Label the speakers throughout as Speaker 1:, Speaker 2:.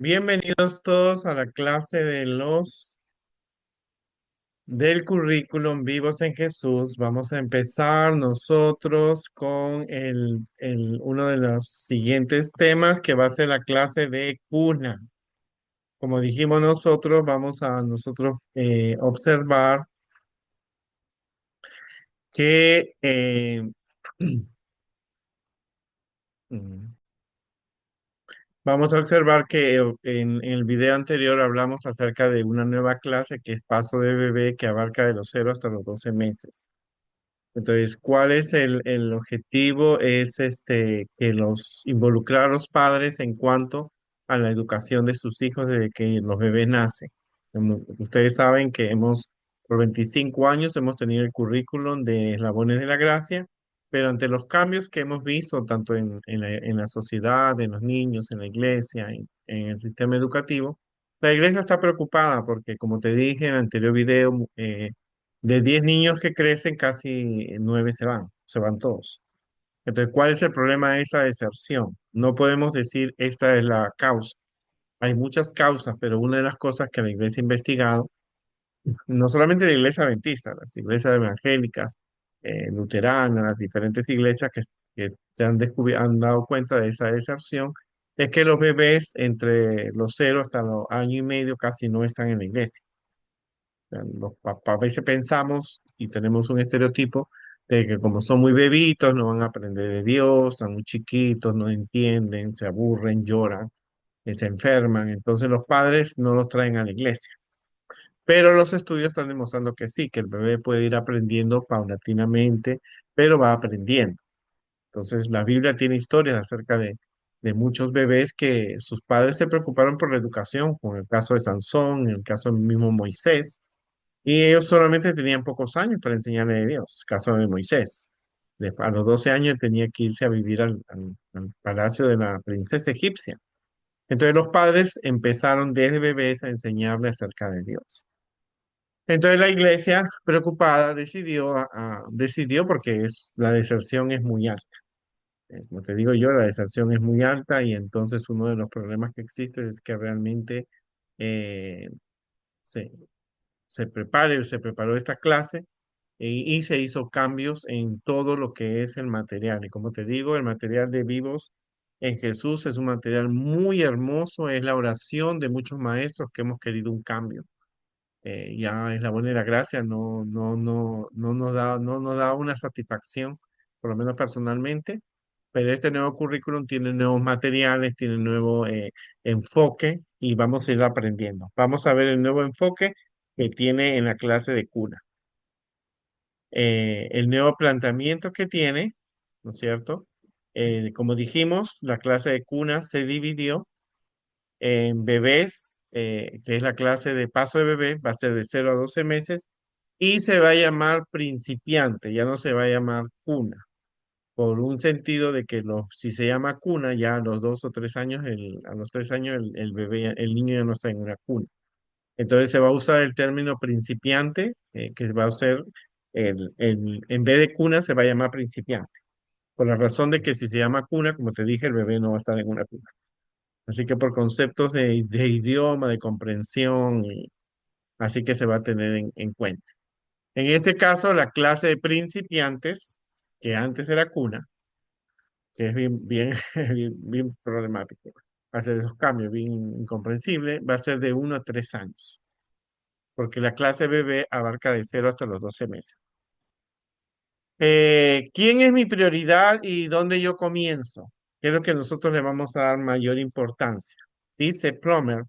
Speaker 1: Bienvenidos todos a la clase del currículum Vivos en Jesús. Vamos a empezar nosotros con uno de los siguientes temas que va a ser la clase de cuna. Como dijimos nosotros, vamos a nosotros observar que vamos a observar que en el video anterior hablamos acerca de una nueva clase que es paso de bebé que abarca de los 0 hasta los 12 meses. Entonces, ¿cuál es el objetivo? Es que involucrar a los padres en cuanto a la educación de sus hijos desde que los bebés nacen. Como ustedes saben que por 25 años hemos tenido el currículum de Eslabones de la Gracia, pero ante los cambios que hemos visto, tanto en la sociedad, en los niños, en la iglesia, en el sistema educativo, la iglesia está preocupada porque, como te dije en el anterior video, de 10 niños que crecen, casi 9 se van todos. Entonces, ¿cuál es el problema de esta deserción? No podemos decir esta es la causa. Hay muchas causas, pero una de las cosas que la iglesia ha investigado, no solamente la iglesia adventista, las iglesias evangélicas, luteranas, las diferentes iglesias que han dado cuenta de esa deserción, es que los bebés entre los 0 hasta los año y medio casi no están en la iglesia. Los papás a veces pensamos y tenemos un estereotipo de que como son muy bebitos, no van a aprender de Dios, están muy chiquitos, no entienden, se aburren, lloran, se enferman. Entonces los padres no los traen a la iglesia. Pero los estudios están demostrando que sí, que el bebé puede ir aprendiendo paulatinamente, pero va aprendiendo. Entonces la Biblia tiene historias acerca de muchos bebés que sus padres se preocuparon por la educación, como el caso de Sansón, en el caso del mismo Moisés, y ellos solamente tenían pocos años para enseñarle de Dios. Caso de Moisés. A los 12 años él tenía que irse a vivir al palacio de la princesa egipcia. Entonces los padres empezaron desde bebés a enseñarle acerca de Dios. Entonces la iglesia, preocupada, decidió porque la deserción es muy alta. Como te digo yo, la deserción es muy alta y entonces uno de los problemas que existe es que realmente eh, se, se preparó esta clase y se hizo cambios en todo lo que es el material. Y como te digo, el material de Vivos en Jesús es un material muy hermoso, es la oración de muchos maestros que hemos querido un cambio. Ya es la buena y la gracia, no nos da una satisfacción, por lo menos personalmente, pero este nuevo currículum tiene nuevos materiales, tiene nuevo enfoque y vamos a ir aprendiendo. Vamos a ver el nuevo enfoque que tiene en la clase de cuna, el nuevo planteamiento que tiene, ¿no es cierto? Como dijimos, la clase de cuna se dividió en bebés, que es la clase de paso de bebé, va a ser de 0 a 12 meses, y se va a llamar principiante, ya no se va a llamar cuna, por un sentido de que si se llama cuna, ya a los 2 o 3 años, a los 3 años el bebé, el niño ya no está en una cuna. Entonces se va a usar el término principiante, que va a ser, en vez de cuna, se va a llamar principiante. Por la razón de que si se llama cuna, como te dije, el bebé no va a estar en una cuna. Así que por conceptos de idioma, de comprensión, así que se va a tener en cuenta. En este caso, la clase de principiantes, que antes era cuna, que es bien problemático hacer esos cambios, bien incomprensible, va a ser de 1 a 3 años, porque la clase bebé abarca de 0 hasta los 12 meses. ¿Quién es mi prioridad y dónde yo comienzo? ¿Qué es lo que nosotros le vamos a dar mayor importancia? Dice Plummer,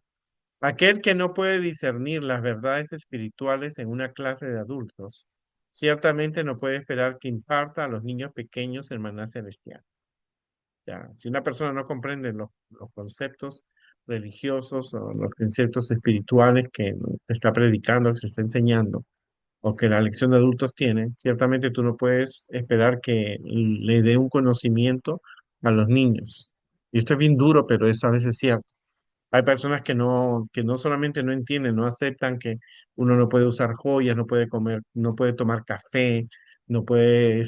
Speaker 1: aquel que no puede discernir las verdades espirituales en una clase de adultos, ciertamente no puede esperar que imparta a los niños pequeños el maná celestial. Ya, si una persona no comprende los conceptos religiosos o los conceptos espirituales que está predicando, que se está enseñando, o que la lección de adultos tiene, ciertamente tú no puedes esperar que le dé un conocimiento a los niños. Y esto es bien duro, pero es a veces cierto. Hay personas que no solamente no entienden, no aceptan que uno no puede usar joyas, no puede comer, no puede tomar café, no puede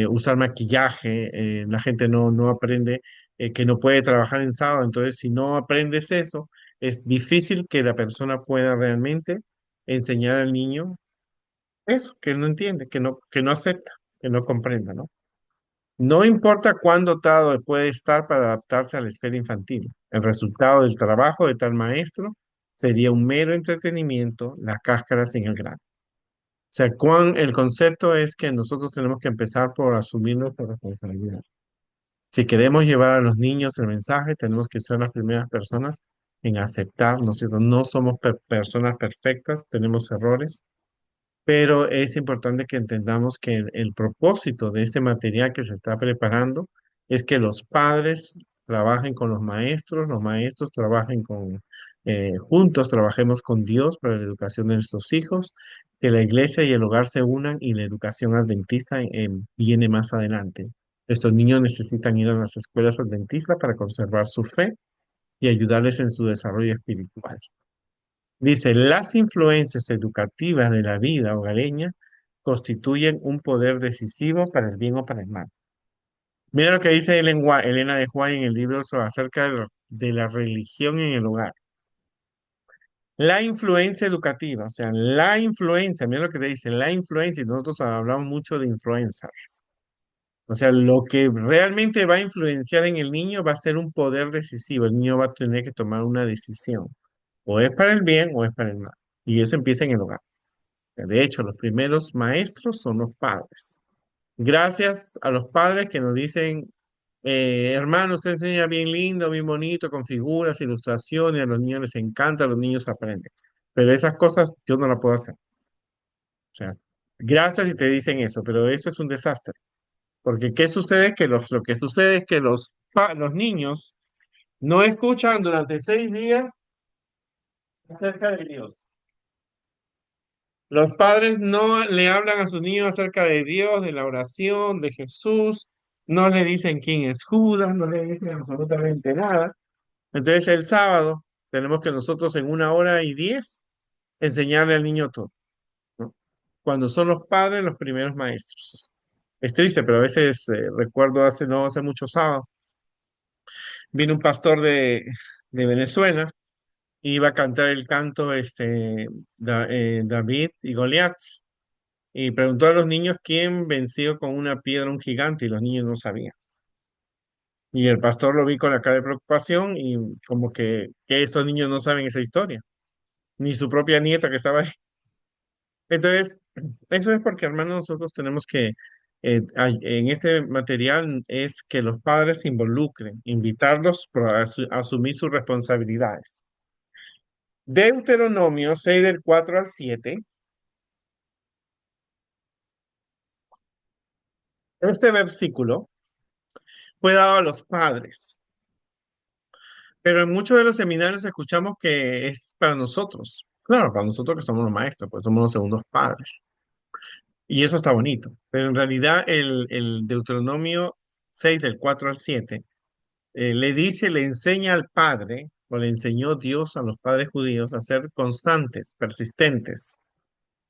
Speaker 1: usar maquillaje, la gente no aprende que no puede trabajar en sábado. Entonces, si no aprendes eso, es difícil que la persona pueda realmente enseñar al niño eso, que no entiende, que no acepta, que no comprenda, ¿no? No importa cuán dotado puede estar para adaptarse a la esfera infantil. El resultado del trabajo de tal maestro sería un mero entretenimiento, la cáscara sin el grano. O sea, el concepto es que nosotros tenemos que empezar por asumir nuestra responsabilidad. Si queremos llevar a los niños el mensaje, tenemos que ser las primeras personas en aceptar, ¿no es cierto? No somos personas perfectas, tenemos errores, pero es importante que entendamos que el propósito de este material que se está preparando es que los padres trabajen con los maestros trabajen juntos, trabajemos con Dios para la educación de nuestros hijos, que la iglesia y el hogar se unan y la educación adventista viene más adelante. Estos niños necesitan ir a las escuelas adventistas para conservar su fe y ayudarles en su desarrollo espiritual. Dice, las influencias educativas de la vida hogareña constituyen un poder decisivo para el bien o para el mal. Mira lo que dice Elena de Juan en el libro acerca de la religión en el hogar. La influencia educativa, o sea, la influencia, mira lo que te dice, la influencia, y nosotros hablamos mucho de influencers. O sea, lo que realmente va a influenciar en el niño va a ser un poder decisivo. El niño va a tener que tomar una decisión. O es para el bien o es para el mal. Y eso empieza en el hogar. De hecho, los primeros maestros son los padres. Gracias a los padres que nos dicen, hermano, usted enseña bien lindo, bien bonito, con figuras, ilustraciones, a los niños les encanta, los niños aprenden. Pero esas cosas yo no las puedo hacer. O sea, gracias y te dicen eso, pero eso es un desastre. Porque ¿qué sucede? Lo que sucede es que los niños no escuchan durante 6 días acerca de Dios. Los padres no le hablan a sus niños acerca de Dios, de la oración, de Jesús, no le dicen quién es Judas, no le dicen absolutamente nada. Entonces el sábado tenemos que nosotros en 1 hora y 10 enseñarle al niño todo, ¿no? Cuando son los padres los primeros maestros. Es triste, pero a veces recuerdo no hace muchos sábados, vino un pastor de Venezuela, iba a cantar el canto David y Goliat. Y preguntó a los niños quién venció con una piedra a un gigante y los niños no sabían. Y el pastor lo vi con la cara de preocupación y como que estos niños no saben esa historia, ni su propia nieta que estaba ahí. Entonces, eso es porque, hermanos, nosotros tenemos que, en este material, es que los padres se involucren, invitarlos a asumir sus responsabilidades. Deuteronomio 6 del 4 al 7, este versículo fue dado a los padres. Pero en muchos de los seminarios escuchamos que es para nosotros. Claro, para nosotros que somos los maestros, pues somos los segundos padres. Y eso está bonito. Pero en realidad el Deuteronomio 6 del 4 al 7 le enseña al padre, o le enseñó Dios a los padres judíos a ser constantes, persistentes,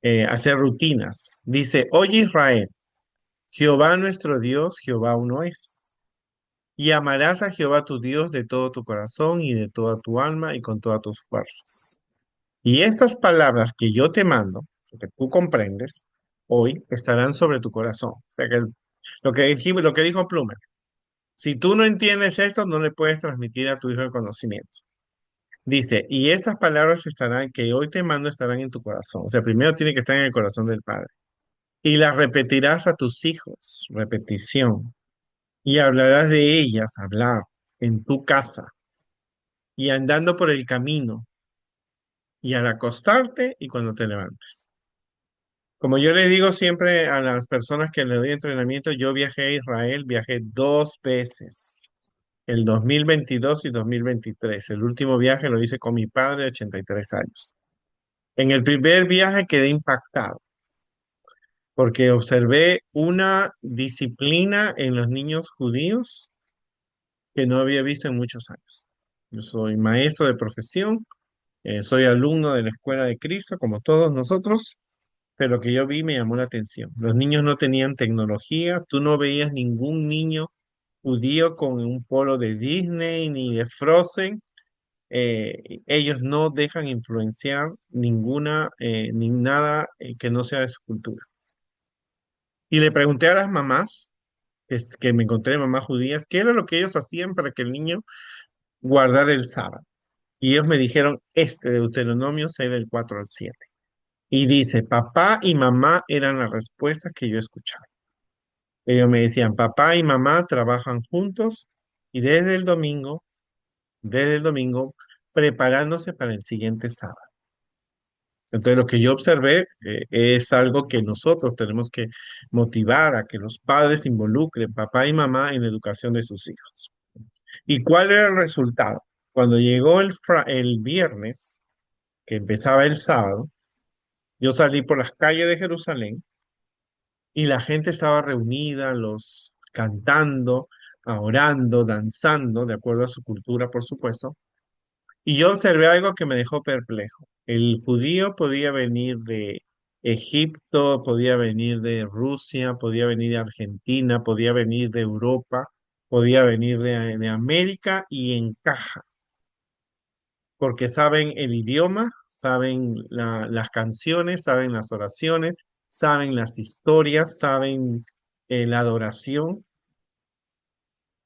Speaker 1: a hacer rutinas. Dice, oye Israel, Jehová nuestro Dios, Jehová uno es. Y amarás a Jehová tu Dios de todo tu corazón y de toda tu alma y con todas tus fuerzas. Y estas palabras que yo te mando, que tú comprendes, hoy estarán sobre tu corazón. O sea que lo que dijo Plumer, si tú no entiendes esto, no le puedes transmitir a tu hijo el conocimiento. Dice, y estas palabras estarán, que hoy te mando, estarán en tu corazón. O sea, primero tiene que estar en el corazón del Padre. Y las repetirás a tus hijos, repetición. Y hablarás de ellas, hablar, en tu casa y andando por el camino y al acostarte y cuando te levantes. Como yo le digo siempre a las personas que le doy entrenamiento, yo viajé a Israel, viajé 2 veces, el 2022 y 2023. El último viaje lo hice con mi padre de 83 años. En el primer viaje quedé impactado porque observé una disciplina en los niños judíos que no había visto en muchos años. Yo soy maestro de profesión, soy alumno de la Escuela de Cristo, como todos nosotros, pero lo que yo vi me llamó la atención. Los niños no tenían tecnología, tú no veías ningún niño judío con un polo de Disney ni de Frozen, ellos no dejan influenciar ninguna, ni nada que no sea de su cultura. Y le pregunté a las mamás, que me encontré mamás judías, qué era lo que ellos hacían para que el niño guardara el sábado. Y ellos me dijeron este Deuteronomio 6 del 4 al 7. Y dice, papá y mamá eran las respuestas que yo escuchaba. Ellos me decían, papá y mamá trabajan juntos y desde el domingo, preparándose para el siguiente sábado. Entonces, lo que yo observé es algo que nosotros tenemos que motivar a que los padres involucren, papá y mamá, en la educación de sus hijos. ¿Y cuál era el resultado? Cuando llegó el viernes, que empezaba el sábado, yo salí por las calles de Jerusalén y la gente estaba reunida, los cantando, orando, danzando, de acuerdo a su cultura, por supuesto. Y yo observé algo que me dejó perplejo. El judío podía venir de Egipto, podía venir de Rusia, podía venir de Argentina, podía venir de Europa, podía venir de América y encaja, porque saben el idioma, saben las canciones, saben las oraciones, saben las historias, saben la adoración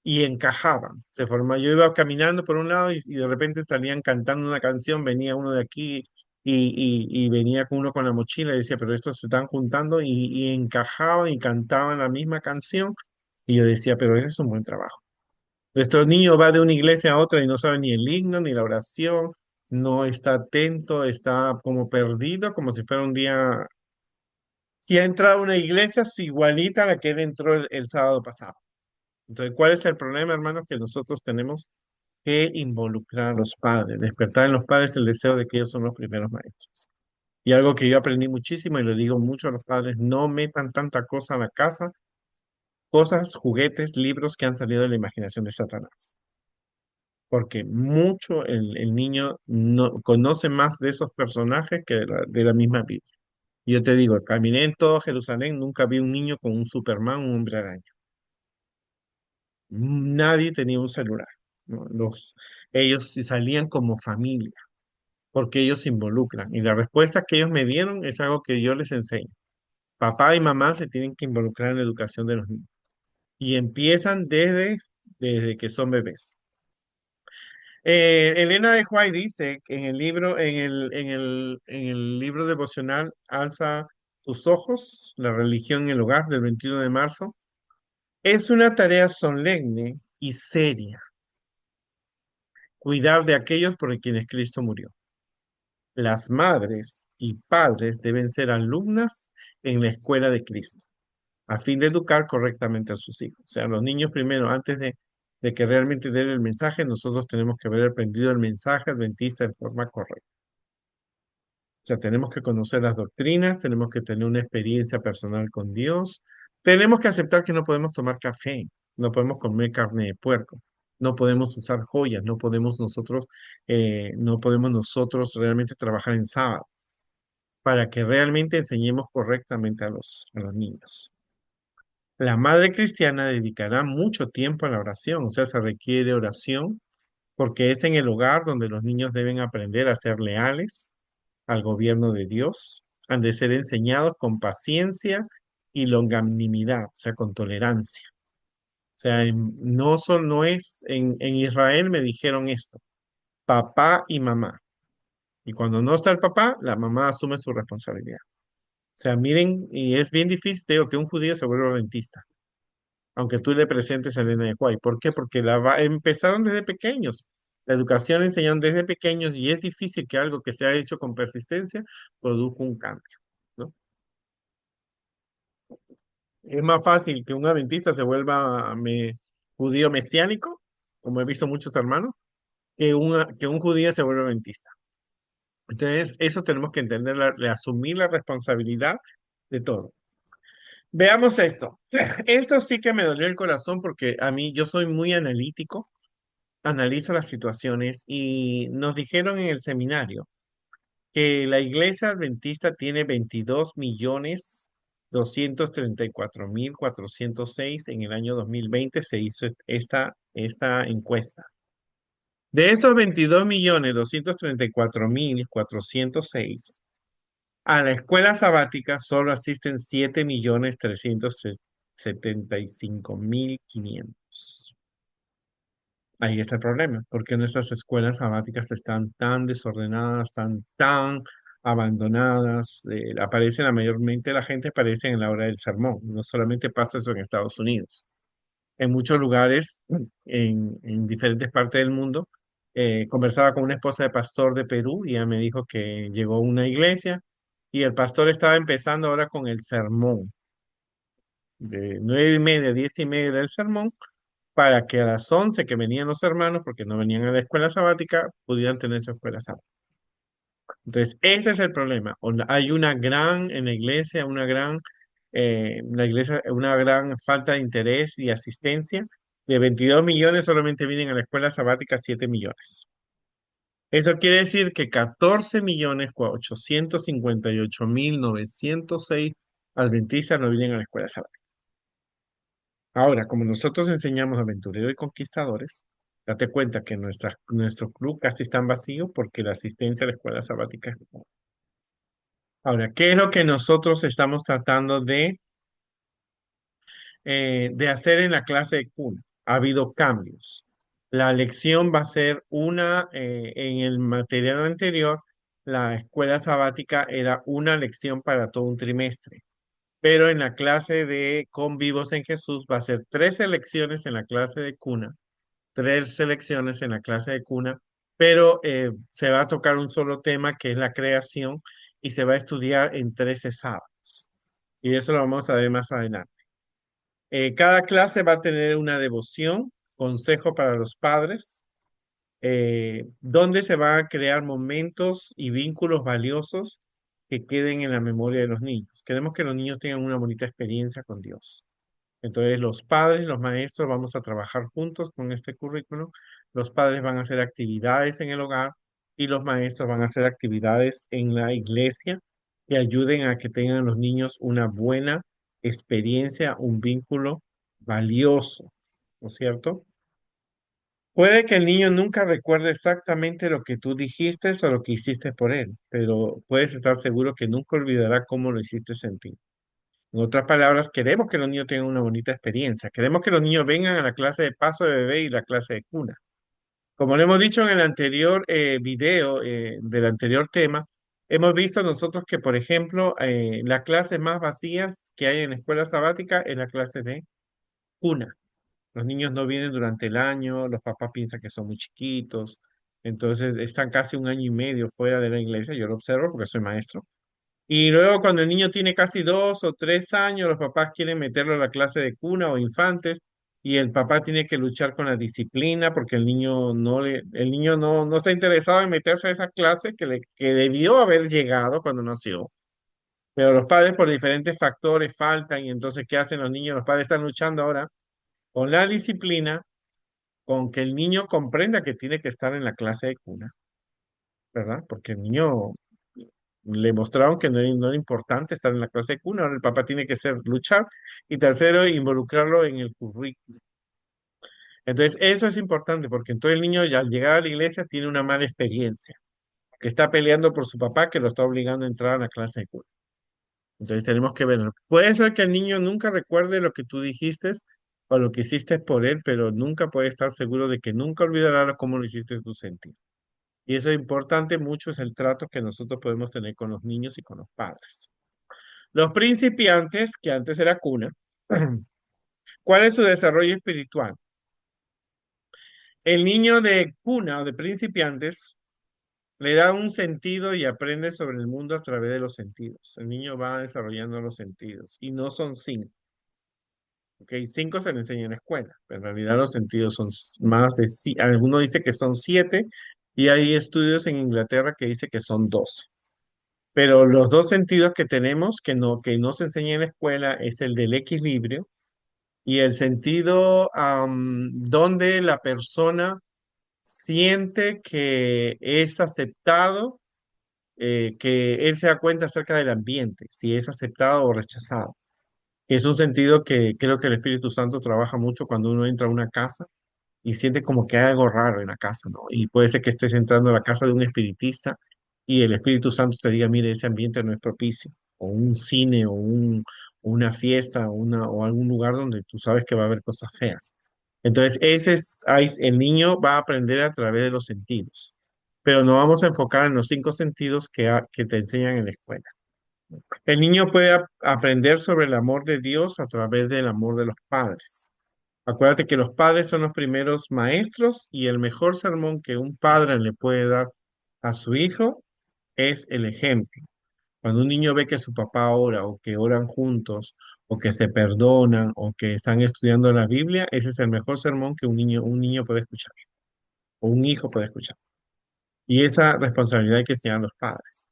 Speaker 1: y encajaban. Se formó, yo iba caminando por un lado y de repente salían cantando una canción, venía uno de aquí y venía con uno con la mochila y decía, pero estos se están juntando y encajaban y cantaban la misma canción. Y yo decía, pero ese es un buen trabajo. Nuestro niño va de una iglesia a otra y no sabe ni el himno ni la oración, no está atento, está como perdido, como si fuera un día y ha entrado a una iglesia igualita a la que él entró el sábado pasado. Entonces, ¿cuál es el problema, hermanos? Que nosotros tenemos que involucrar a los padres, despertar en los padres el deseo de que ellos son los primeros maestros. Y algo que yo aprendí muchísimo y le digo mucho a los padres, no metan tanta cosa a la casa, cosas, juguetes, libros que han salido de la imaginación de Satanás. Porque mucho el niño no, conoce más de esos personajes que de la misma Biblia. Y yo te digo, caminé en todo Jerusalén, nunca vi un niño con un Superman, un hombre araña. Nadie tenía un celular, ¿no? Ellos sí salían como familia, porque ellos se involucran. Y la respuesta que ellos me dieron es algo que yo les enseño. Papá y mamá se tienen que involucrar en la educación de los niños. Y empiezan desde que son bebés. Elena de White dice que en el libro, en el libro devocional Alza tus ojos, la religión en el hogar del 21 de marzo, es una tarea solemne y seria, cuidar de aquellos por quienes Cristo murió. Las madres y padres deben ser alumnas en la escuela de Cristo, a fin de educar correctamente a sus hijos. O sea, los niños primero, antes de que realmente den el mensaje, nosotros tenemos que haber aprendido el mensaje adventista de forma correcta. O sea, tenemos que conocer las doctrinas, tenemos que tener una experiencia personal con Dios, tenemos que aceptar que no podemos tomar café, no podemos comer carne de puerco, no podemos usar joyas, no podemos nosotros realmente trabajar en sábado, para que realmente enseñemos correctamente a los niños. La madre cristiana dedicará mucho tiempo a la oración, o sea, se requiere oración porque es en el hogar donde los niños deben aprender a ser leales al gobierno de Dios, han de ser enseñados con paciencia y longanimidad, o sea, con tolerancia. O sea, no es, en Israel me dijeron esto, papá y mamá. Y cuando no está el papá, la mamá asume su responsabilidad. O sea, miren, y es bien difícil, te digo, que un judío se vuelva adventista, aunque tú le presentes a Elena de White. ¿Por qué? Porque empezaron desde pequeños. La educación la enseñaron desde pequeños y es difícil que algo que se ha hecho con persistencia produzca un cambio, ¿no? Es más fácil que un adventista se vuelva judío mesiánico, como he visto muchos hermanos, que un judío se vuelva adventista. Entonces, eso tenemos que entender, asumir la responsabilidad de todo. Veamos esto. Esto sí que me dolió el corazón porque a mí yo soy muy analítico, analizo las situaciones y nos dijeron en el seminario que la iglesia adventista tiene 22 millones 234.406 en el año 2020 se hizo esta encuesta. De estos 22.234.406 a la escuela sabática solo asisten 7.375.500. Ahí está el problema, porque nuestras escuelas sabáticas están tan desordenadas, están tan abandonadas, aparecen la mayormente la gente aparece en la hora del sermón. No solamente pasa eso en Estados Unidos. En muchos lugares, en diferentes partes del mundo, conversaba con una esposa de pastor de Perú y ella me dijo que llegó a una iglesia y el pastor estaba empezando ahora con el sermón. De 9:30 a 10:30 era el sermón para que a las 11 que venían los hermanos, porque no venían a la escuela sabática, pudieran tener su escuela sabática. Entonces, ese es el problema. Hay una gran, en la iglesia, una gran falta de interés y asistencia. De 22 millones solamente vienen a la escuela sabática 7 millones. Eso quiere decir que 14.858.906 adventistas no vienen a la escuela sabática. Ahora, como nosotros enseñamos aventureros y conquistadores, date cuenta que nuestro club casi está vacío porque la asistencia a la escuela sabática es poca. Ahora, ¿qué es lo que nosotros estamos tratando de hacer en la clase de cuna? Ha habido cambios. La lección va a ser en el material anterior, la escuela sabática era una lección para todo un trimestre, pero en la clase de Convivos en Jesús va a ser 3 lecciones en la clase de cuna, 3 lecciones en la clase de cuna, pero se va a tocar un solo tema que es la creación y se va a estudiar en 13 sábados. Y eso lo vamos a ver más adelante. Cada clase va a tener una devoción, consejo para los padres, donde se van a crear momentos y vínculos valiosos que queden en la memoria de los niños. Queremos que los niños tengan una bonita experiencia con Dios. Entonces, los padres, los maestros, vamos a trabajar juntos con este currículo. Los padres van a hacer actividades en el hogar y los maestros van a hacer actividades en la iglesia que ayuden a que tengan los niños una buena experiencia, un vínculo valioso, ¿no es cierto? Puede que el niño nunca recuerde exactamente lo que tú dijiste o lo que hiciste por él, pero puedes estar seguro que nunca olvidará cómo lo hiciste sentir. En otras palabras, queremos que los niños tengan una bonita experiencia. Queremos que los niños vengan a la clase de paso de bebé y la clase de cuna. Como lo hemos dicho en el anterior video del anterior tema, hemos visto nosotros que, por ejemplo, las clases más vacías que hay en la escuela sabática es la clase de cuna. Los niños no vienen durante el año, los papás piensan que son muy chiquitos, entonces están casi un año y medio fuera de la iglesia. Yo lo observo porque soy maestro. Y luego cuando el niño tiene casi 2 o 3 años, los papás quieren meterlo a la clase de cuna o infantes y el papá tiene que luchar con la disciplina porque el niño no está interesado en meterse a esa clase que debió haber llegado cuando nació. Pero los padres por diferentes factores faltan y entonces ¿qué hacen los niños? Los padres están luchando ahora con la disciplina, con que el niño comprenda que tiene que estar en la clase de cuna, ¿verdad? Porque el niño le mostraron que no era importante estar en la clase de cuna, ahora el papá tiene que ser luchar y tercero, involucrarlo en el currículo. Entonces, eso es importante porque entonces el niño ya al llegar a la iglesia tiene una mala experiencia, que está peleando por su papá que lo está obligando a entrar a la clase de cuna. Entonces tenemos que verlo. Puede ser que el niño nunca recuerde lo que tú dijiste o lo que hiciste por él, pero nunca puede estar seguro de que nunca olvidará cómo lo hiciste tú sentir. Y eso es importante mucho, es el trato que nosotros podemos tener con los niños y con los padres. Los principiantes, que antes era cuna, ¿cuál es su desarrollo espiritual? El niño de cuna o de principiantes le da un sentido y aprende sobre el mundo a través de los sentidos. El niño va desarrollando los sentidos y no son 5. ¿Ok? 5 se le enseña en la escuela, pero en realidad los sentidos son más de, algunos dice que son 7 y hay estudios en Inglaterra que dice que son 12. Pero los dos sentidos que tenemos que no se enseña en la escuela es el del equilibrio y el sentido donde la persona siente que es aceptado, que él se da cuenta acerca del ambiente, si es aceptado o rechazado. Es un sentido que creo que el Espíritu Santo trabaja mucho cuando uno entra a una casa y siente como que hay algo raro en la casa, ¿no? Y puede ser que estés entrando a la casa de un espiritista y el Espíritu Santo te diga, mire, ese ambiente no es propicio, o un cine, o una fiesta, o algún lugar donde tú sabes que va a haber cosas feas. Entonces, el niño va a aprender a través de los sentidos, pero no vamos a enfocar en los cinco sentidos que te enseñan en la escuela. El niño puede aprender sobre el amor de Dios a través del amor de los padres. Acuérdate que los padres son los primeros maestros y el mejor sermón que un padre le puede dar a su hijo es el ejemplo. Cuando un niño ve que su papá ora o que oran juntos o que se perdonan o que están estudiando la Biblia, ese es el mejor sermón que un niño puede escuchar o un hijo puede escuchar. Y esa responsabilidad hay que enseñar a los padres.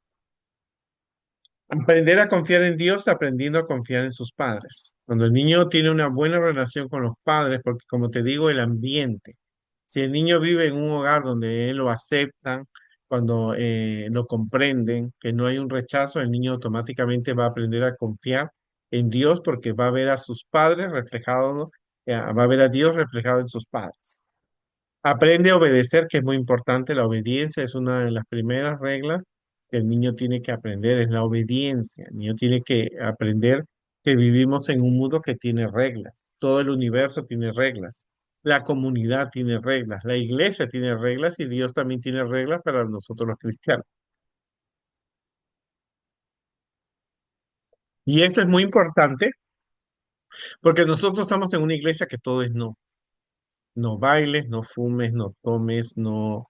Speaker 1: Aprender a confiar en Dios aprendiendo a confiar en sus padres. Cuando el niño tiene una buena relación con los padres, porque como te digo, el ambiente, si el niño vive en un hogar donde él lo aceptan, cuando lo comprenden, que no hay un rechazo, el niño automáticamente va a aprender a confiar en Dios porque va a ver a sus padres reflejados, va a ver a Dios reflejado en sus padres. Aprende a obedecer, que es muy importante. La obediencia es una de las primeras reglas que el niño tiene que aprender, es la obediencia. El niño tiene que aprender que vivimos en un mundo que tiene reglas. Todo el universo tiene reglas. La comunidad tiene reglas. La iglesia tiene reglas y Dios también tiene reglas para nosotros los cristianos. Y esto es muy importante porque nosotros estamos en una iglesia que todo es no. No bailes, no fumes, no tomes, no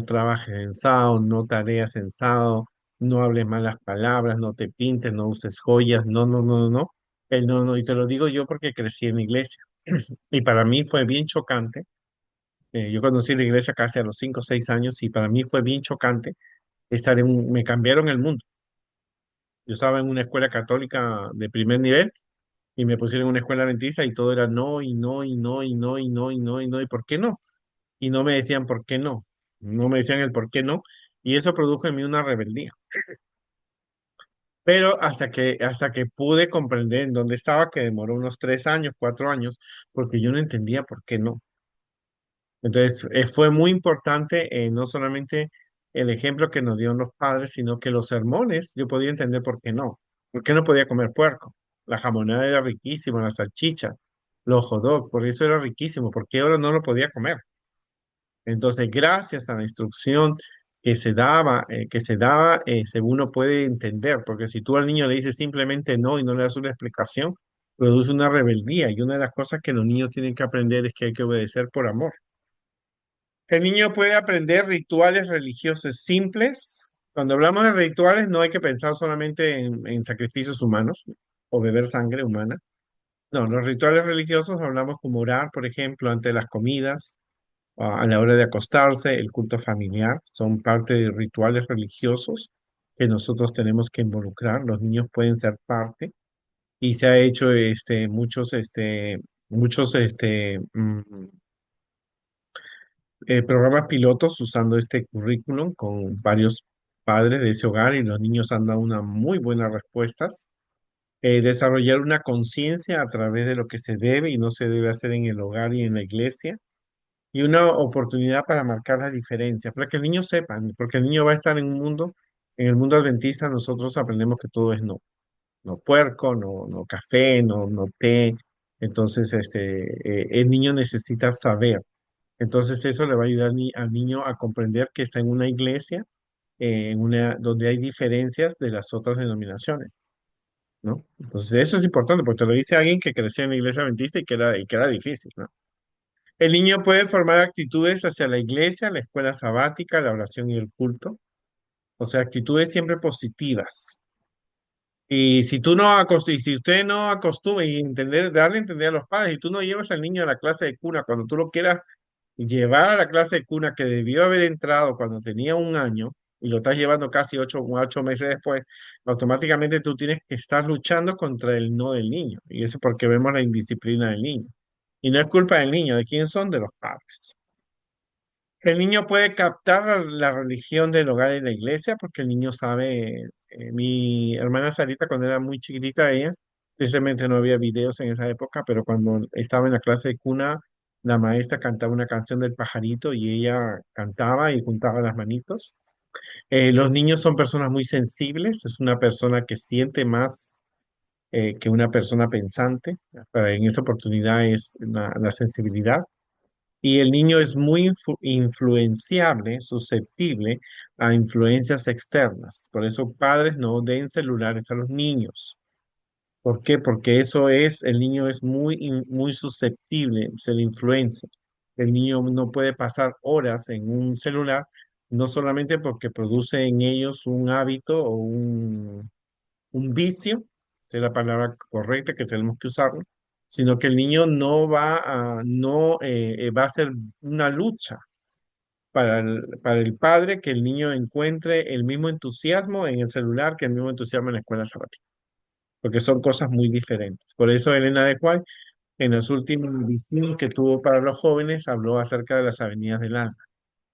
Speaker 1: trabajes en sábado, no tareas en sábado, no hables malas palabras, no te pintes, no uses joyas, no, no, no, no, no. El no, no, y te lo digo yo porque crecí en la iglesia. Y para mí fue bien chocante. Yo conocí la iglesia casi a los 5 o 6 años y para mí fue bien chocante me cambiaron el mundo. Yo estaba en una escuela católica de primer nivel y me pusieron en una escuela adventista y todo era no, y no, y no, y no, y no, y no, y no, ¿y por qué no? Y no me decían por qué no, no me decían el por qué no, y eso produjo en mí una rebeldía. Pero hasta que pude comprender en dónde estaba, que demoró unos 3 años, 4 años, porque yo no entendía por qué no. Entonces, fue muy importante no solamente el ejemplo que nos dieron los padres, sino que los sermones, yo podía entender por qué no podía comer puerco. La jamonada era riquísima, la salchicha, los hot dogs, por eso era riquísimo, porque ahora no lo podía comer. Entonces, gracias a la instrucción según uno puede entender, porque si tú al niño le dices simplemente no y no le das una explicación, produce una rebeldía. Y una de las cosas que los niños tienen que aprender es que hay que obedecer por amor. El niño puede aprender rituales religiosos simples. Cuando hablamos de rituales, no hay que pensar solamente en sacrificios humanos o beber sangre humana. No, los rituales religiosos hablamos como orar, por ejemplo, ante las comidas a la hora de acostarse, el culto familiar, son parte de rituales religiosos que nosotros tenemos que involucrar. Los niños pueden ser parte y se ha hecho programas pilotos usando este currículum con varios padres de ese hogar y los niños han dado unas muy buenas respuestas. Desarrollar una conciencia a través de lo que se debe y no se debe hacer en el hogar y en la iglesia y una oportunidad para marcar la diferencia, para que el niño sepa, porque el niño va a estar en el mundo adventista nosotros aprendemos que todo es no, no puerco, no, no café, no, no té, entonces el niño necesita saber, entonces eso le va a ayudar al niño a comprender que está en una iglesia, donde hay diferencias de las otras denominaciones, ¿no? Entonces eso es importante, porque te lo dice alguien que creció en la iglesia adventista y que era difícil, ¿no? El niño puede formar actitudes hacia la iglesia, la escuela sabática, la oración y el culto, o sea, actitudes siempre positivas. Y si usted no acostumbra y darle a entender a los padres, y tú no llevas al niño a la clase de cuna, cuando tú lo quieras llevar a la clase de cuna que debió haber entrado cuando tenía 1 año, y lo estás llevando casi 8 meses después, automáticamente tú tienes que estar luchando contra el no del niño. Y eso porque vemos la indisciplina del niño. Y no es culpa del niño, ¿de quién son? De los padres. El niño puede captar la religión del hogar y la iglesia porque el niño sabe, mi hermana Sarita cuando era muy chiquitita ella, Tristemente no había videos en esa época, pero cuando estaba en la clase de cuna, la maestra cantaba una canción del pajarito y ella cantaba y juntaba las manitos. Los niños son personas muy sensibles, es una persona que siente más que una persona pensante. En esa oportunidad es la sensibilidad. Y el niño es muy influenciable, susceptible a influencias externas. Por eso padres no den celulares a los niños. ¿Por qué? Porque eso es, el niño es muy susceptible, se le influencia. El niño no puede pasar horas en un celular, no solamente porque produce en ellos un hábito o un vicio, esa es la palabra correcta que tenemos que usar, sino que el niño no va a, no va a ser una lucha para el padre que el niño encuentre el mismo entusiasmo en el celular que el mismo entusiasmo en la escuela sabática, porque son cosas muy diferentes. Por eso Elena de White, en los últimos visión que tuvo para los jóvenes, habló acerca de las avenidas del alma,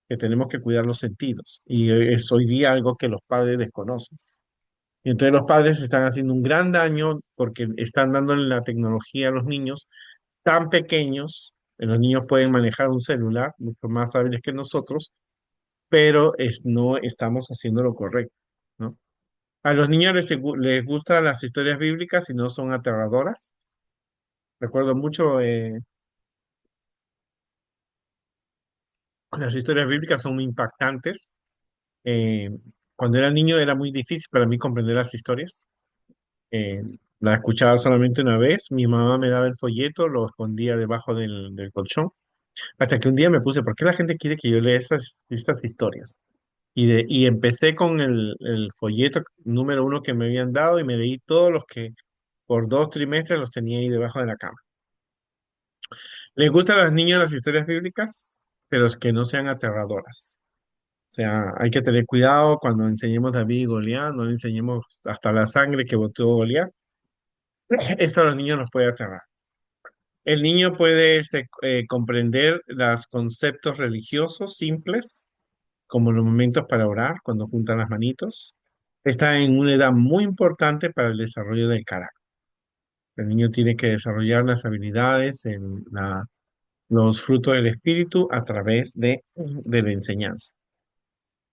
Speaker 1: que tenemos que cuidar los sentidos, y es hoy día algo que los padres desconocen. Y entonces los padres están haciendo un gran daño porque están dándole la tecnología a los niños tan pequeños. Los niños pueden manejar un celular mucho más hábiles que nosotros, pero no estamos haciendo lo correcto, ¿no? A los niños les gustan las historias bíblicas y no son aterradoras. Recuerdo mucho, las historias bíblicas son muy impactantes. Eh, Cuando era niño era muy difícil para mí comprender las historias. Eh, la escuchaba solamente una vez, mi mamá me daba el folleto, lo escondía debajo del colchón, hasta que un día me puse, ¿por qué la gente quiere que yo lea estas historias? Y empecé con el folleto número uno que me habían dado y me leí todos los que por 2 trimestres los tenía ahí debajo de la cama. ¿Les gustan a los niños las historias bíblicas? Pero es que no sean aterradoras. O sea, hay que tener cuidado cuando enseñemos David y Goliat, no le enseñemos hasta la sangre que botó Goliat. Esto a los niños nos puede aterrar. El niño puede comprender los conceptos religiosos simples, como los momentos para orar, cuando juntan las manitos. Está en una edad muy importante para el desarrollo del carácter. El niño tiene que desarrollar las habilidades en los frutos del espíritu a través de la enseñanza.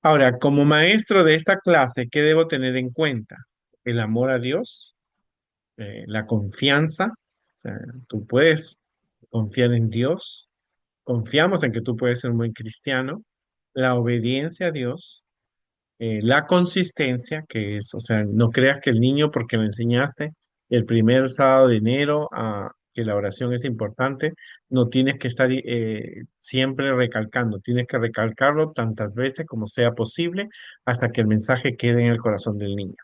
Speaker 1: Ahora, como maestro de esta clase, ¿qué debo tener en cuenta? El amor a Dios, la confianza. O sea, tú puedes confiar en Dios. Confiamos en que tú puedes ser un buen cristiano, la obediencia a Dios, la consistencia, que es, o sea, no creas que el niño, porque le enseñaste el primer sábado de enero que la oración es importante, no tienes que estar siempre recalcando, tienes que recalcarlo tantas veces como sea posible hasta que el mensaje quede en el corazón del niño.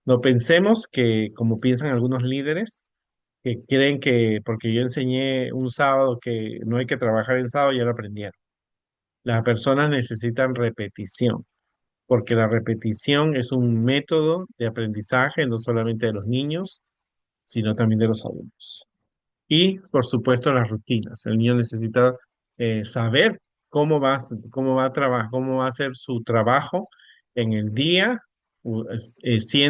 Speaker 1: No pensemos que, como piensan algunos líderes, que creen que porque yo enseñé un sábado que no hay que trabajar en sábado, ya lo aprendieron. Las personas necesitan repetición, porque la repetición es un método de aprendizaje no solamente de los niños, sino también de los adultos. Y, por supuesto, las rutinas. El niño necesita saber cómo va a trabajar, cómo va a hacer su trabajo en el día,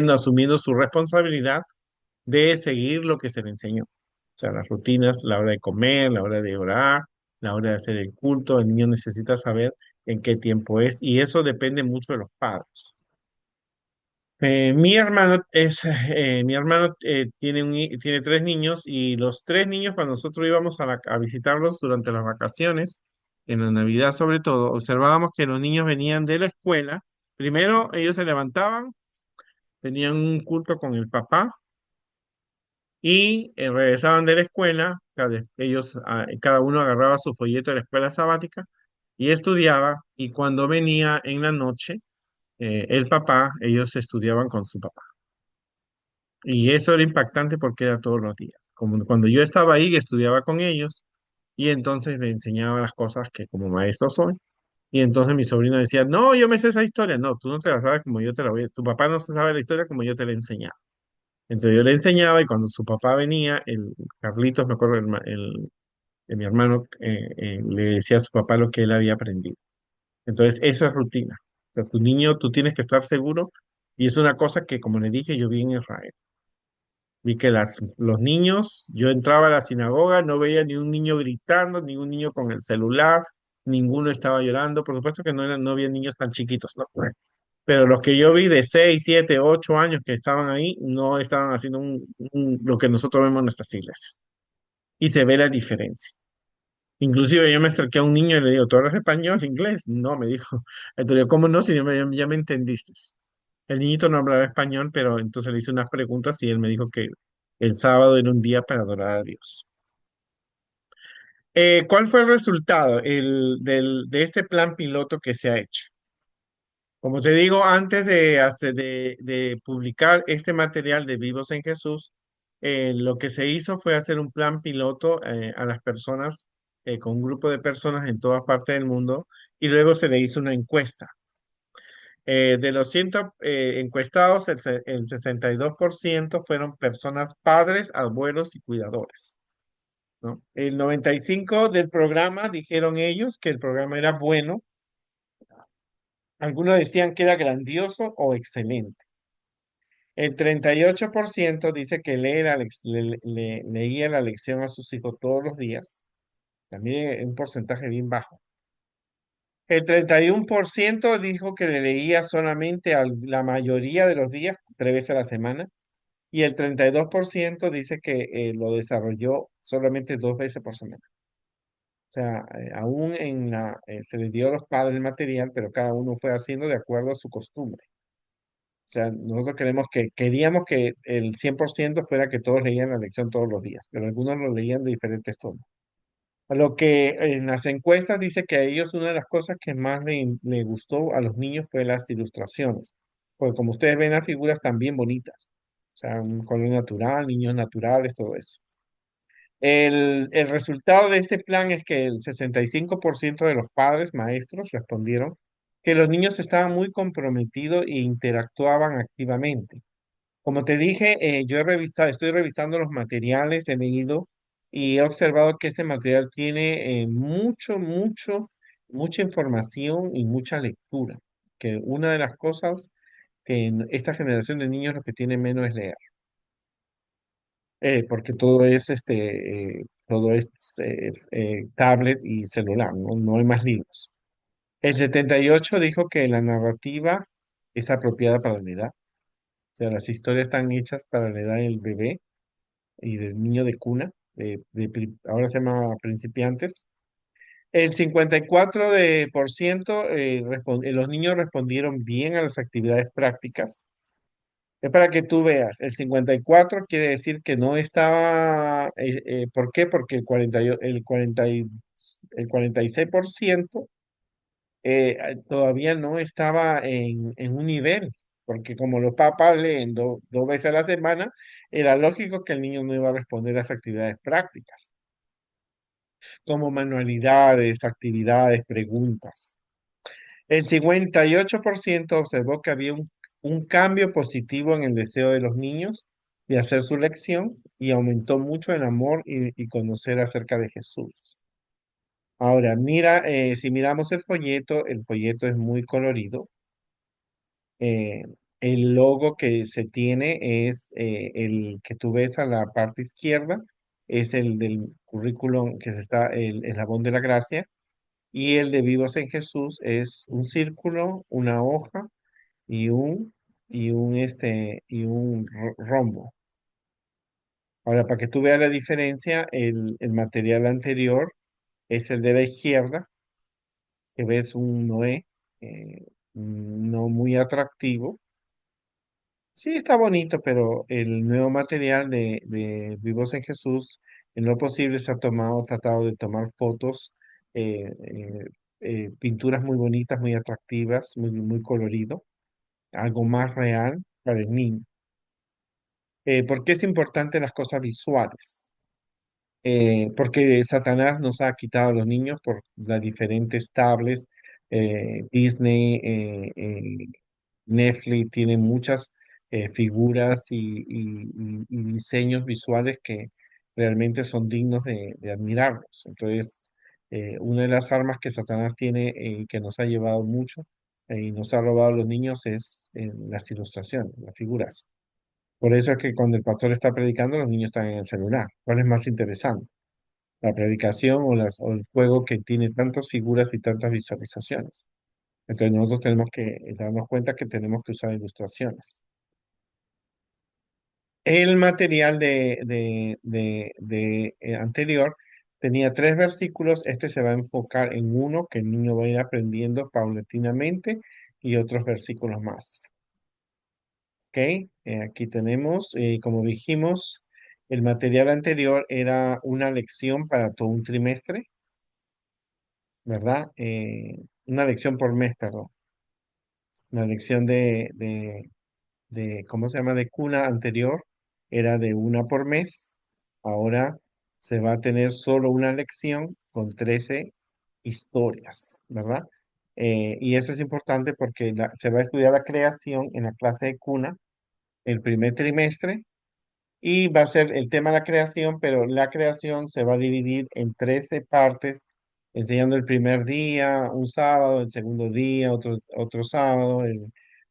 Speaker 1: asumiendo su responsabilidad de seguir lo que se le enseñó. O sea, las rutinas, la hora de comer, la hora de orar, la hora de hacer el culto, el niño necesita saber en qué tiempo es y eso depende mucho de los padres. Mi hermano tiene 3 niños y los 3 niños cuando nosotros íbamos a visitarlos durante las vacaciones, en la Navidad sobre todo, observábamos que los niños venían de la escuela. Primero ellos se levantaban, tenían un culto con el papá, y regresaban de la escuela, cada uno agarraba su folleto de la escuela sabática y estudiaba, y cuando venía en la noche el papá, ellos estudiaban con su papá. Y eso era impactante porque era todos los días. Como cuando yo estaba ahí, estudiaba con ellos y entonces le enseñaba las cosas que como maestro soy. Y entonces mi sobrino decía, no, yo me sé esa historia. No, tú no te la sabes como yo te la voy a... Tu papá no se sabe la historia como yo te la he enseñado. Entonces yo le enseñaba y cuando su papá venía, el Carlitos, me acuerdo, mi hermano, le decía a su papá lo que él había aprendido. Entonces eso es rutina. O sea, tu niño, tú tienes que estar seguro y es una cosa que, como le dije, yo vi en Israel. Vi que los niños, yo entraba a la sinagoga, no veía ni un niño gritando, ni un niño con el celular, ninguno estaba llorando. Por supuesto que no había niños tan chiquitos, ¿no? Pero los que yo vi de 6 7 8 años que estaban ahí, no estaban haciendo lo que nosotros vemos en nuestras iglesias. Y se ve la diferencia. Inclusive yo me acerqué a un niño y le digo, ¿tú hablas español, inglés? No, me dijo. Entonces, ¿cómo no? Si ya me entendiste. El niñito no hablaba español, pero entonces le hice unas preguntas y él me dijo que el sábado era un día para adorar a Dios. ¿Cuál fue el resultado de este plan piloto que se ha hecho? Como te digo, antes de publicar este material de Vivos en Jesús, lo que se hizo fue hacer un plan piloto a las personas, con un grupo de personas en todas partes del mundo, y luego se le hizo una encuesta. De los 100 encuestados, el 62% fueron personas, padres, abuelos y cuidadores, ¿no? El 95% del programa dijeron ellos que el programa era bueno. Algunos decían que era grandioso o excelente. El 38% dice que leía la lección a sus hijos todos los días. También es un porcentaje bien bajo. El 31% dijo que le leía solamente la mayoría de los días, 3 veces a la semana. Y el 32% dice que lo desarrolló solamente 2 veces por semana. O sea, aún se les dio a los padres el material, pero cada uno fue haciendo de acuerdo a su costumbre. O sea, nosotros queríamos que el 100% fuera que todos leían la lección todos los días, pero algunos lo leían de diferentes tonos. A lo que en las encuestas dice que a ellos una de las cosas que más le gustó a los niños fue las ilustraciones, porque como ustedes ven las figuras también bonitas, o sea, un color natural, niños naturales, todo eso. El resultado de este plan es que el 65% de los padres, maestros, respondieron que los niños estaban muy comprometidos e interactuaban activamente. Como te dije, yo estoy revisando los materiales, he leído y he observado que este material tiene mucha información y mucha lectura, que una de las cosas que en esta generación de niños lo que tiene menos es leer, porque todo es tablet y celular, ¿no? No hay más libros. El 78 dijo que la narrativa es apropiada para la edad, o sea, las historias están hechas para la edad del bebé y del niño de cuna, ahora se llama principiantes. El 54% los niños respondieron bien a las actividades prácticas. Es para que tú veas, el 54 quiere decir que no estaba, ¿por qué? Porque el 46% todavía no estaba en un nivel, porque como los papás leen 2 veces a la semana, era lógico que el niño no iba a responder a las actividades prácticas, como manualidades, actividades, preguntas. El 58% observó que había un cambio positivo en el deseo de los niños de hacer su lección y aumentó mucho el amor y conocer acerca de Jesús. Ahora, mira, si miramos el folleto es muy colorido. eh, el logo que se tiene es el que tú ves a la parte izquierda, es el del currículum el eslabón de la gracia, y el de Vivos en Jesús es un círculo, una hoja y un rombo. Ahora, para que tú veas la diferencia, el material anterior es el de la izquierda, que ves un Noé, no muy atractivo. Sí, está bonito, pero el nuevo material de Vivos en Jesús, en lo posible se ha tratado de tomar fotos, pinturas muy bonitas, muy atractivas, muy colorido, algo más real para el niño. ¿Por qué es importante las cosas visuales? Porque Satanás nos ha quitado a los niños por las diferentes tablets, Disney, Netflix tiene muchas figuras y diseños visuales que realmente son dignos de admirarlos. Entonces, una de las armas que Satanás tiene y que nos ha llevado mucho y nos ha robado a los niños es las ilustraciones, las figuras. Por eso es que cuando el pastor está predicando, los niños están en el celular. ¿Cuál es más interesante? ¿La predicación o el juego que tiene tantas figuras y tantas visualizaciones? Entonces nosotros tenemos que darnos cuenta que tenemos que usar ilustraciones. El material anterior tenía 3 versículos. Este se va a enfocar en uno que el niño va a ir aprendiendo paulatinamente y otros versículos más. ¿Ok? Aquí tenemos, como dijimos, el material anterior era una lección para todo un trimestre, ¿verdad? Una lección por mes, perdón. La lección ¿cómo se llama? De cuna anterior era de una por mes. Ahora se va a tener solo una lección con 13 historias, ¿verdad? Y eso es importante porque se va a estudiar la creación en la clase de cuna el primer trimestre y va a ser el tema de la creación, pero la creación se va a dividir en 13 partes, enseñando el primer día, un sábado, el segundo día, otro sábado,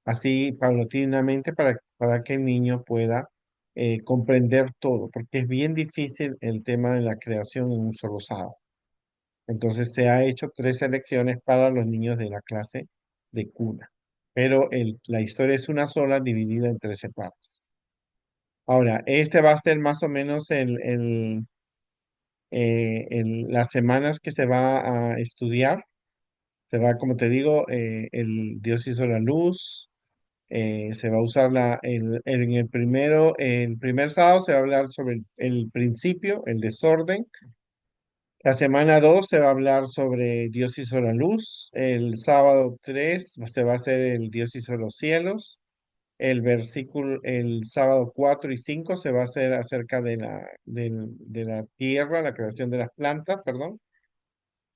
Speaker 1: así paulatinamente para que el niño pueda comprender todo, porque es bien difícil el tema de la creación en un solo sábado. Entonces se ha hecho 3 selecciones para los niños de la clase de cuna, pero la historia es una sola dividida en 13 partes. Ahora, este va a ser más o menos las semanas que se va a estudiar. Se va, como te digo, el Dios hizo la luz. Se va a usar el primer sábado se va a hablar sobre el principio, el desorden. La semana 2 se va a hablar sobre Dios hizo la luz. El sábado 3 se va a hacer el Dios hizo los cielos. El sábado 4 y 5 se va a hacer acerca de la tierra, la creación de las plantas, perdón.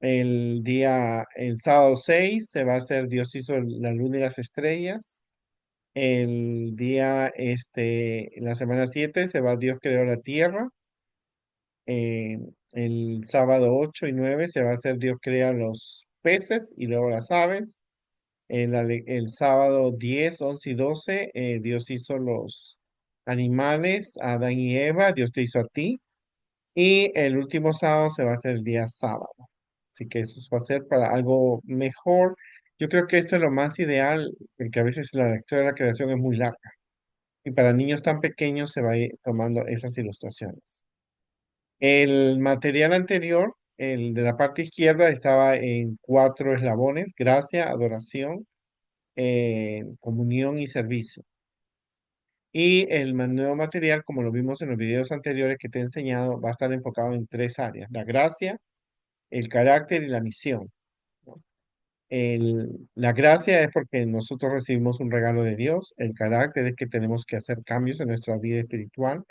Speaker 1: El sábado 6 se va a hacer Dios hizo la luna y las estrellas. La semana 7 se va Dios creó la tierra. Eh, el sábado 8 y 9 se va a hacer Dios crea los peces y luego las aves. El sábado 10 11 y 12, Dios hizo los animales, a Adán y Eva, Dios te hizo a ti. Y el último sábado se va a hacer el día sábado. Así que eso va a ser para algo mejor. Yo creo que esto es lo más ideal, porque a veces la lectura de la creación es muy larga. Y para niños tan pequeños se va a ir tomando esas ilustraciones. El material anterior, el de la parte izquierda, estaba en 4 eslabones: gracia, adoración, comunión y servicio. Y el nuevo material, como lo vimos en los videos anteriores que te he enseñado, va a estar enfocado en 3 áreas: la gracia, el carácter y la misión, ¿no? La gracia es porque nosotros recibimos un regalo de Dios. El carácter es que tenemos que hacer cambios en nuestra vida espiritual.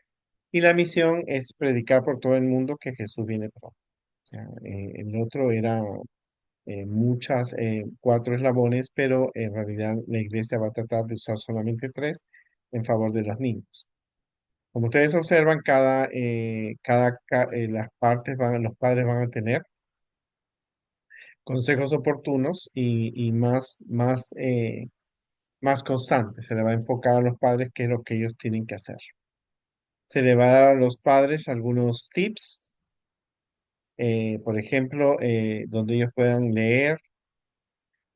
Speaker 1: Y la misión es predicar por todo el mundo que Jesús viene pronto. O sea, el otro era 4 eslabones, pero en realidad la iglesia va a tratar de usar solamente 3 en favor de los niños. Como ustedes observan, las partes los padres van a tener consejos oportunos y más constantes. Se le va a enfocar a los padres qué es lo que ellos tienen que hacer. Se le va a dar a los padres algunos tips, por ejemplo, donde ellos puedan leer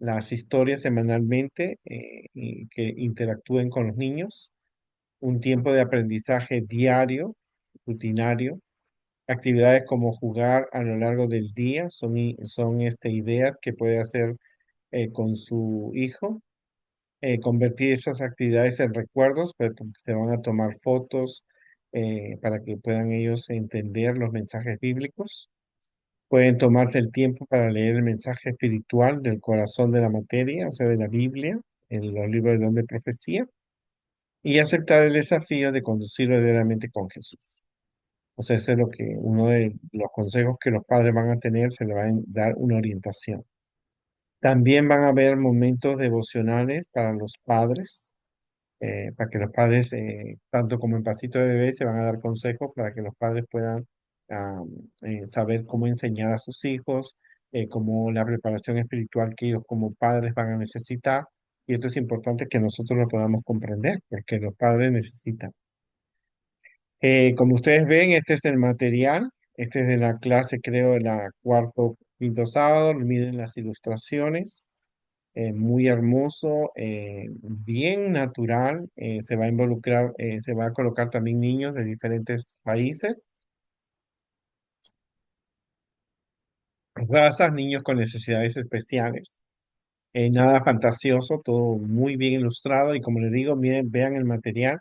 Speaker 1: las historias semanalmente y que interactúen con los niños, un tiempo de aprendizaje diario, rutinario, actividades como jugar a lo largo del día, son ideas que puede hacer con su hijo, convertir esas actividades en recuerdos, pero se van a tomar fotos para que puedan ellos entender los mensajes bíblicos. Pueden tomarse el tiempo para leer el mensaje espiritual del corazón de la materia, o sea, de la Biblia, en los libros de don de profecía, y aceptar el desafío de conducirlo diariamente con Jesús. O sea, eso es uno de los consejos que los padres van a tener, se le va a dar una orientación. También van a haber momentos devocionales para los padres, para que los padres, tanto como en Pasito de Bebé, se van a dar consejos para que los padres puedan saber cómo enseñar a sus hijos, como la preparación espiritual que ellos como padres van a necesitar. Y esto es importante que nosotros lo podamos comprender, porque los padres necesitan. Como ustedes ven, este es el material. Este es de la clase, creo, de la cuarto, quinto sábado. Miren las ilustraciones. Muy hermoso, bien natural. Se va a involucrar, se va a colocar también niños de diferentes países, razas, niños con necesidades especiales. Nada fantasioso, todo muy bien ilustrado. Y como les digo, miren, vean el material.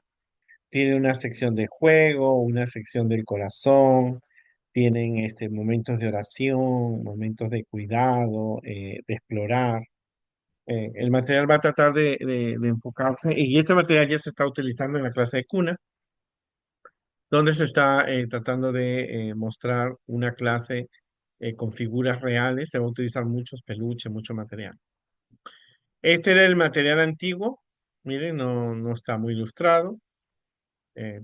Speaker 1: Tiene una sección de juego, una sección del corazón, tienen momentos de oración, momentos de cuidado, de explorar. El material va a tratar de enfocarse, y este material ya se está utilizando en la clase de cuna, donde se está tratando de mostrar una clase con figuras reales. Se va a utilizar muchos peluches, mucho material. Este era el material antiguo, miren, no está muy ilustrado.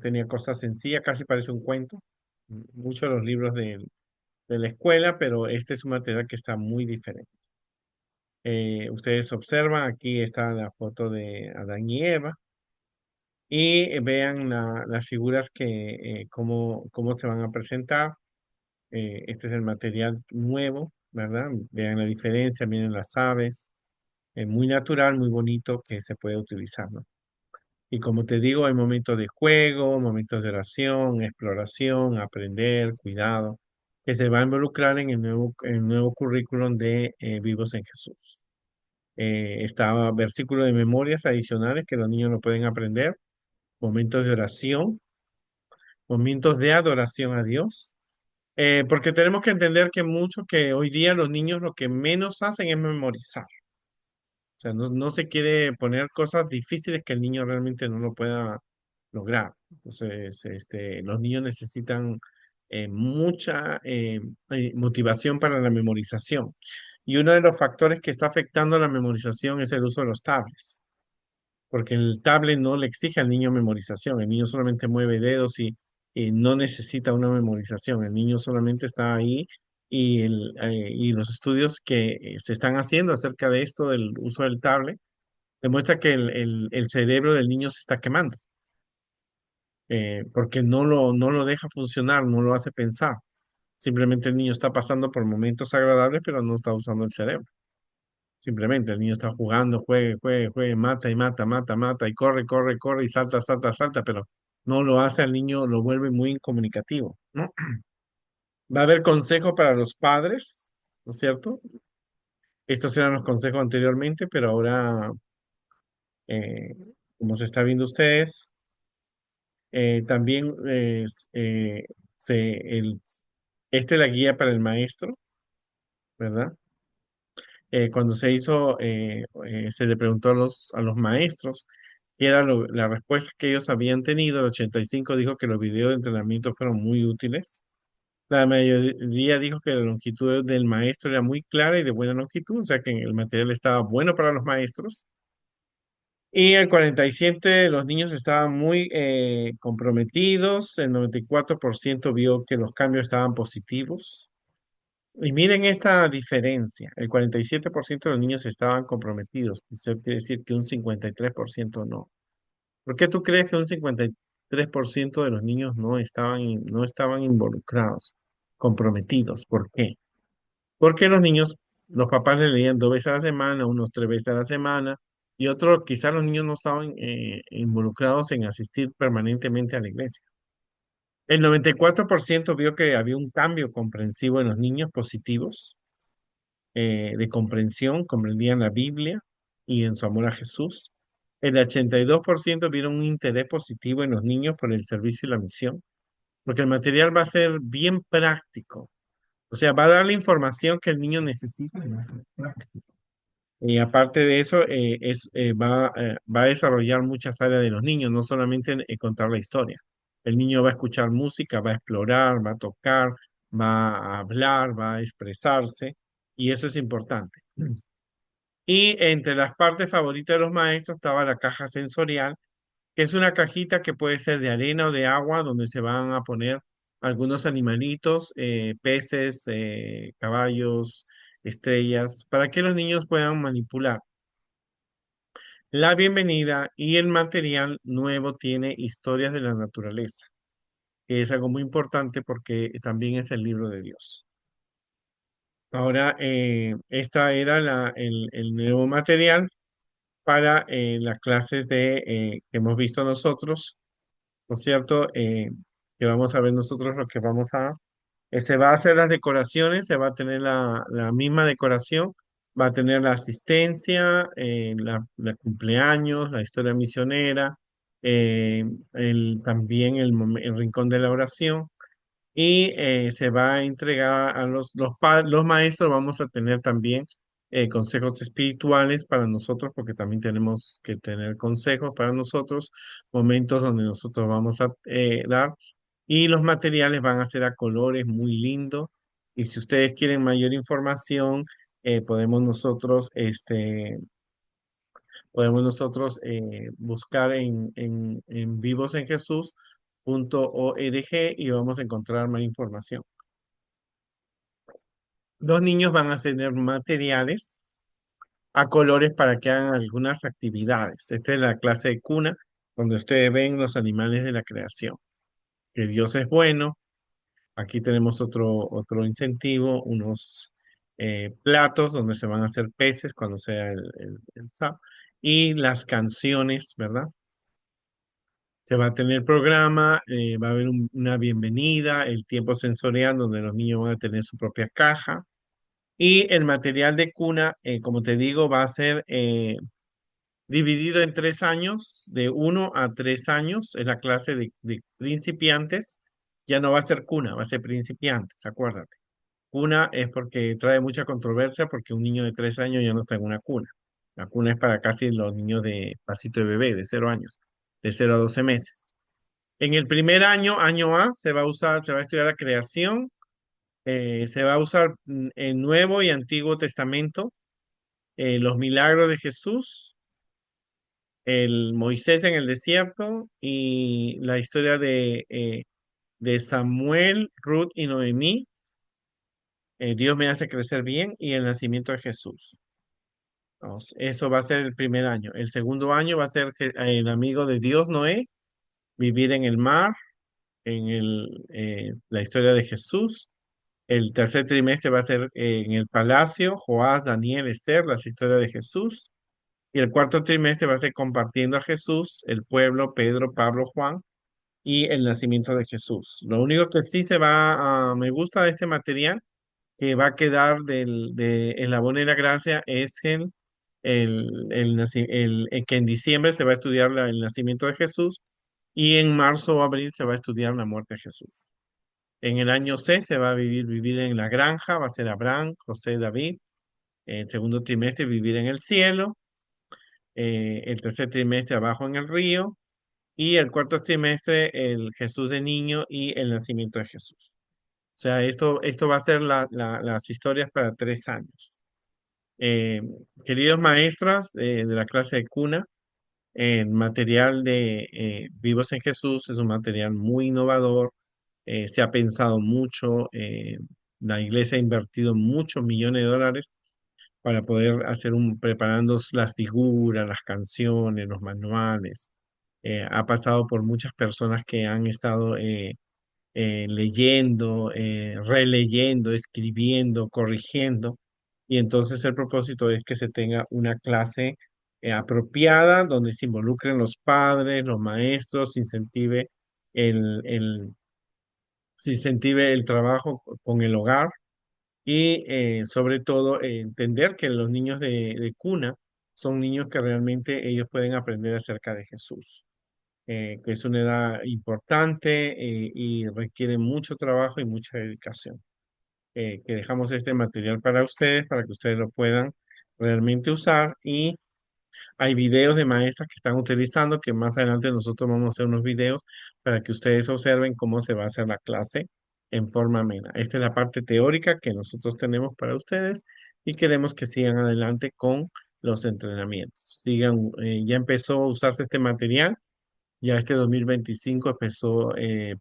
Speaker 1: Tenía cosas sencillas, casi parece un cuento. Muchos de los libros de la escuela, pero este es un material que está muy diferente. Ustedes observan, aquí está la foto de Adán y Eva, y vean las figuras cómo se van a presentar. Este es el material nuevo, ¿verdad? Vean la diferencia, miren las aves, muy natural, muy bonito que se puede utilizar, ¿no? Y como te digo, hay momentos de juego, momentos de oración, exploración, aprender, cuidado, que se va a involucrar en el nuevo currículum de Vivos en Jesús. Está versículo de memorias adicionales que los niños no pueden aprender, momentos de oración, momentos de adoración a Dios, porque tenemos que entender que hoy día los niños lo que menos hacen es memorizar. O sea, no se quiere poner cosas difíciles que el niño realmente no lo pueda lograr. Entonces, los niños necesitan mucha motivación para la memorización. Y uno de los factores que está afectando la memorización es el uso de los tablets, porque el tablet no le exige al niño memorización. El niño solamente mueve dedos y no necesita una memorización. El niño solamente está ahí, y los estudios que se están haciendo acerca de esto del uso del tablet demuestra que el cerebro del niño se está quemando, porque no lo deja funcionar, no lo hace pensar. Simplemente el niño está pasando por momentos agradables, pero no está usando el cerebro. Simplemente el niño está jugando, juegue, juegue, juegue, mata y mata, mata, mata, y corre, corre, corre, y salta, salta, salta, pero no lo hace al niño, lo vuelve muy incomunicativo, ¿no? Va a haber consejo para los padres, ¿no es cierto? Estos eran los consejos anteriormente, pero ahora, eh, como se está viendo ustedes, también esta es la guía para el maestro, ¿verdad? Cuando se le preguntó a los maestros qué era la respuesta que ellos habían tenido. El 85 dijo que los videos de entrenamiento fueron muy útiles. La mayoría dijo que la longitud del maestro era muy clara y de buena longitud, o sea que el material estaba bueno para los maestros. Y el 47, los niños estaban muy comprometidos. El 94% vio que los cambios estaban positivos. Y miren esta diferencia. El 47% de los niños estaban comprometidos. Eso quiere decir que un 53% no. ¿Por qué tú crees que un 53% de los niños no estaban involucrados, comprometidos? ¿Por qué? Porque los papás le leían 2 veces a la semana, unos 3 veces a la semana, y otros, quizás los niños no estaban involucrados en asistir permanentemente a la iglesia. El 94% vio que había un cambio comprensivo en los niños positivos, de comprensión, comprendían la Biblia y en su amor a Jesús. El 82% vieron un interés positivo en los niños por el servicio y la misión, porque el material va a ser bien práctico. O sea, va a dar la información que el niño necesita y va a ser práctico. Y aparte de eso, va a desarrollar muchas áreas de los niños, no solamente contar la historia. El niño va a escuchar música, va a explorar, va a tocar, va a hablar, va a expresarse, y eso es importante. Y entre las partes favoritas de los maestros estaba la caja sensorial, que es una cajita que puede ser de arena o de agua, donde se van a poner algunos animalitos, peces, caballos, estrellas, para que los niños puedan manipular. La bienvenida y el material nuevo tiene historias de la naturaleza. que es algo muy importante porque también es el libro de Dios. Ahora, esta era el nuevo material para las clases que hemos visto nosotros, ¿no es cierto? Que vamos a ver nosotros lo que se va a hacer las decoraciones, se va a tener la misma decoración, va a tener la asistencia, la cumpleaños, la historia misionera, también el rincón de la oración y se va a entregar a los maestros, vamos a tener también consejos espirituales para nosotros, porque también tenemos que tener consejos para nosotros, momentos donde nosotros vamos a dar, y los materiales van a ser a colores muy lindos, y si ustedes quieren mayor información, podemos nosotros, buscar en vivosenjesús.org y vamos a encontrar más información. Los niños van a tener materiales a colores para que hagan algunas actividades. Esta es la clase de cuna, donde ustedes ven los animales de la creación. Que Dios es bueno. Aquí tenemos otro incentivo, unos platos donde se van a hacer peces cuando sea el sábado. Y las canciones, ¿verdad? Se va a tener programa, va a haber una bienvenida, el tiempo sensorial donde los niños van a tener su propia caja. Y el material de cuna, como te digo, va a ser dividido en 3 años, de 1 a 3 años, es la clase de principiantes. Ya no va a ser cuna, va a ser principiantes, acuérdate. Cuna es porque trae mucha controversia porque un niño de 3 años ya no está en una cuna. La cuna es para casi los niños de pasito de bebé, de 0 años, de 0 a 12 meses. En el primer año, año A, se va a estudiar la creación, se va a usar el Nuevo y Antiguo Testamento, los milagros de Jesús, el Moisés en el desierto y la historia de Samuel, Ruth y Noemí, Dios me hace crecer bien y el nacimiento de Jesús. Eso va a ser el primer año. El segundo año va a ser el amigo de Dios, Noé, vivir en el mar, la historia de Jesús. El tercer trimestre va a ser en el palacio, Joás, Daniel, Esther, las historias de Jesús. Y el cuarto trimestre va a ser compartiendo a Jesús, el pueblo, Pedro, Pablo, Juan y el nacimiento de Jesús. Lo único que sí me gusta de este material, que va a quedar en la Buena y la Gracia, es que en diciembre se va a estudiar el nacimiento de Jesús y en marzo o abril se va a estudiar la muerte de Jesús. En el año C se va a vivir en la granja, va a ser Abraham, José, David. El segundo trimestre vivir en el cielo. El tercer trimestre abajo en el río. Y el cuarto trimestre el Jesús de niño y el nacimiento de Jesús. O sea, esto va a ser las historias para 3 años. Eh, Queridos maestras de la clase de cuna, el material de Vivos en Jesús es un material muy innovador, se ha pensado mucho, la iglesia ha invertido muchos millones de dólares para poder preparando las figuras, las canciones, los manuales. Ha pasado por muchas personas que han estado leyendo, releyendo, escribiendo, corrigiendo. Y entonces el propósito es que se tenga una clase apropiada donde se involucren los padres, los maestros, el, el, se incentive el trabajo con el hogar y sobre todo entender que los niños de cuna son niños que realmente ellos pueden aprender acerca de Jesús, que es una edad importante y requiere mucho trabajo y mucha dedicación. Que dejamos este material para que ustedes lo puedan realmente usar y hay videos de maestras que están utilizando, que más adelante nosotros vamos a hacer unos videos para que ustedes observen cómo se va a hacer la clase en forma amena. Esta es la parte teórica que nosotros tenemos para ustedes y queremos que sigan adelante con los entrenamientos. Ya empezó a usarse este material, ya este 2025 empezó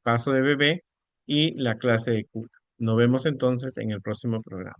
Speaker 1: Paso de Bebé y la clase de cuna. Nos vemos entonces en el próximo programa.